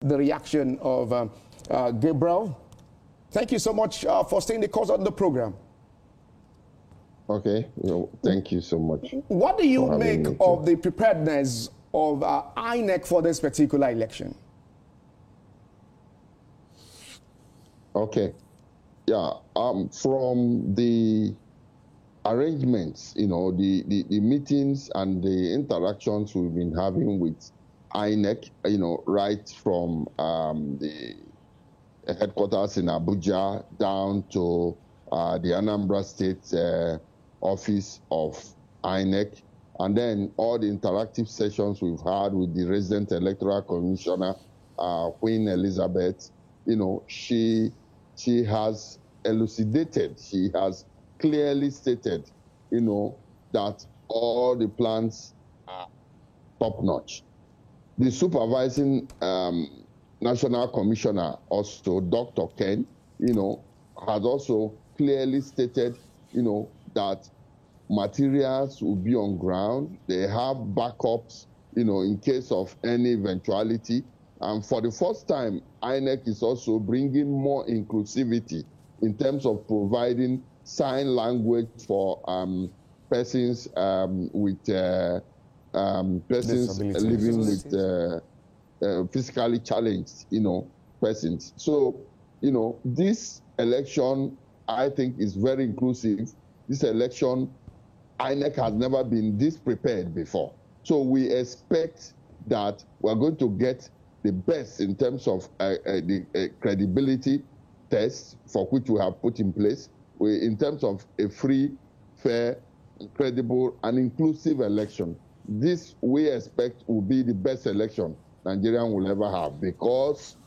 the reaction of Gabriel. Thank you so much for staying the course on the program. Okay, thank you so much. What do you make of the preparedness of INEC for this particular election? Okay, yeah, from the arrangements, the meetings and the interactions we've been having with INEC, right from the headquarters in Abuja down to the Anambra State office of INEC, and then all the interactive sessions we've had with the resident electoral commissioner, Queen Elizabeth. She has elucidated, she has clearly stated, that all the plans are top-notch. The supervising national commissioner, also Dr. Ken, has also clearly stated, that materials will be on ground. They have backups, in case of any eventuality. And for the first time, INEC is also bringing more inclusivity in terms of providing sign language for persons with persons living with physically challenged, persons. So, this election, I think, is very inclusive. This election, INEC has never been this prepared before. So we expect that we're going to get the best in terms of the credibility tests for which we have put in place, in terms of a free, fair, credible, and inclusive election. This, we expect, will be the best election Nigeria will ever have because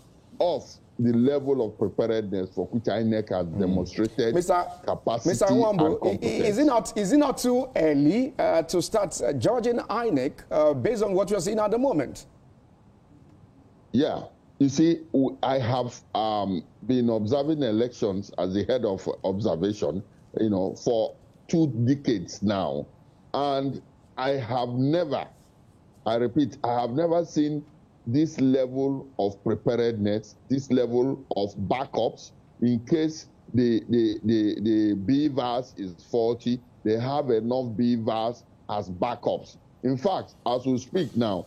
of the level of preparedness for which INEC has demonstrated capacity Mr. Nwambu, and competence. Is it not too early to start judging INEC based on what you're seeing at the moment? Yeah. You see, I have been observing elections as the head of observation, for 2 decades now. And I have never, I repeat, I have never seen this level of preparedness, this level of backups in case the BVAS is faulty. They have enough BVAS as backups. In fact, as we speak now,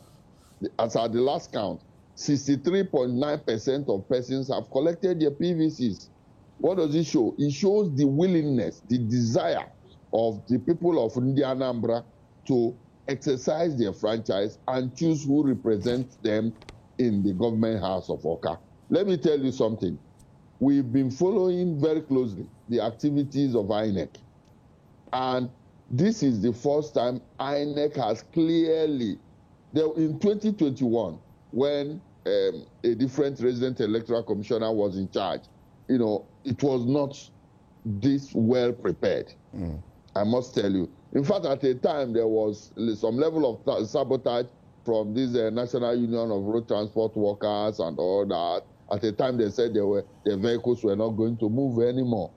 as at the last count, 63.9% of persons have collected their PVCs. What does it show? It shows the willingness, the desire of the people of Anambra to exercise their franchise and choose who represents them in the government house of Oka. Let me tell you something. We've been following very closely the activities of INEC. And this is the first time INEC has clearly, in 2021, when a different resident electoral commissioner was in charge, it was not this well prepared. I must tell you. In fact, at a time, there was some level of sabotage from this National Union of Road Transport Workers and all that. At a time, they said their vehicles were not going to move anymore.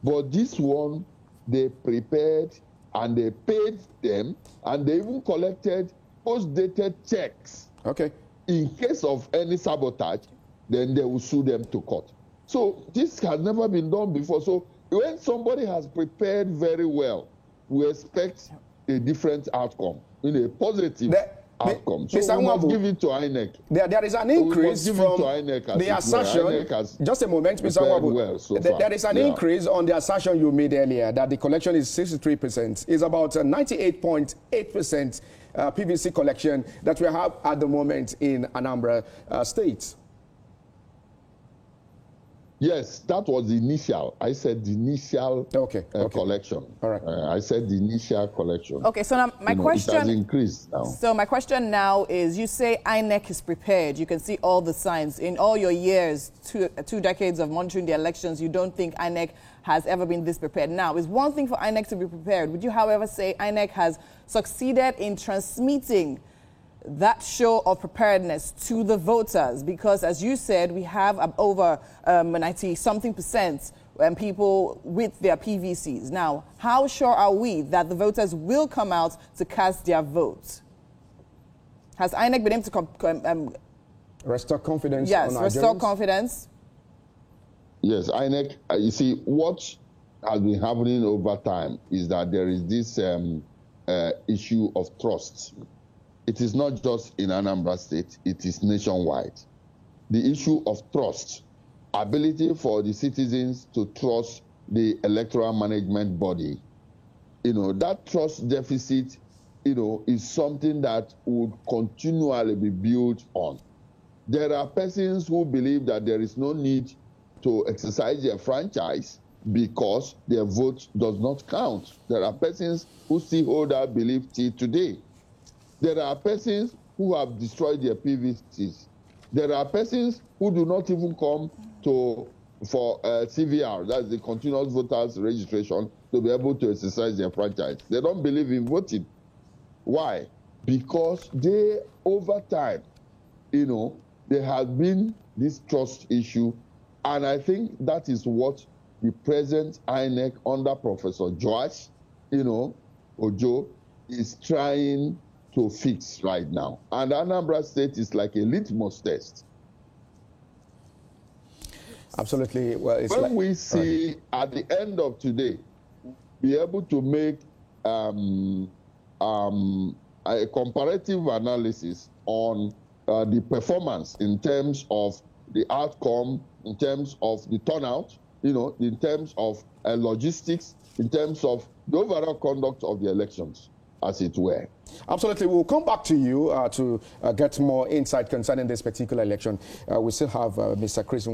But this one, they prepared and they paid them, and they even collected post-dated checks. Okay. In case of any sabotage, then they will sue them to court. So this has never been done before. So when somebody has prepared very well, we expect a different outcome, a positive outcome. So we must give it to INEC. There is an increase from the assertion. Just a moment, Mr. Nwambu. There is an increase on the assertion you made earlier that the collection is 63%. It's about 98.8% PVC collection that we have at the moment in Anambra State. Yes, that was the initial. I said the initial collection. All right. I said the initial collection. Okay, so now my question... It has increased now. So my question now is, you say INEC is prepared. You can see all the signs. In all your years, two decades of monitoring the elections, you don't think INEC has ever been this prepared. Now, it's one thing for INEC to be prepared. Would you, however, say INEC has succeeded in transmitting that show of preparedness to the voters? Because, as you said, we have over 90-something% people with their PVCs. Now, how sure are we that the voters will come out to cast their vote? Has INEC been able to Restore confidence. Yes, on restore Nigerians? confidence. Yes, INEC, you see, what has been happening over time is that there is this issue of trust. It is not just in Anambra State, it is nationwide. The issue of trust, ability for the citizens to trust the electoral management body, that trust deficit, is something that would continually be built on. There are persons who believe that there is no need to exercise their franchise because their vote does not count. There are persons who still hold that belief till today. There are persons who have destroyed their PVCs. There are persons who do not even come for CVR, that's the continuous voters registration, to be able to exercise their franchise. They don't believe in voting. Why? Because they, over time, there has been this trust issue, and I think that is what the present INEC under Professor Joash, Ojo, is trying to fix right now. And Anambra State is like a litmus test. Absolutely. Well, it's when we see at the end of today, be able to make a comparative analysis on the performance in terms of the outcome, in terms of the turnout, in terms of logistics, in terms of the overall conduct of the elections, as it were. Absolutely. We'll come back to you to get more insight concerning this particular election. We still have Mr. Chris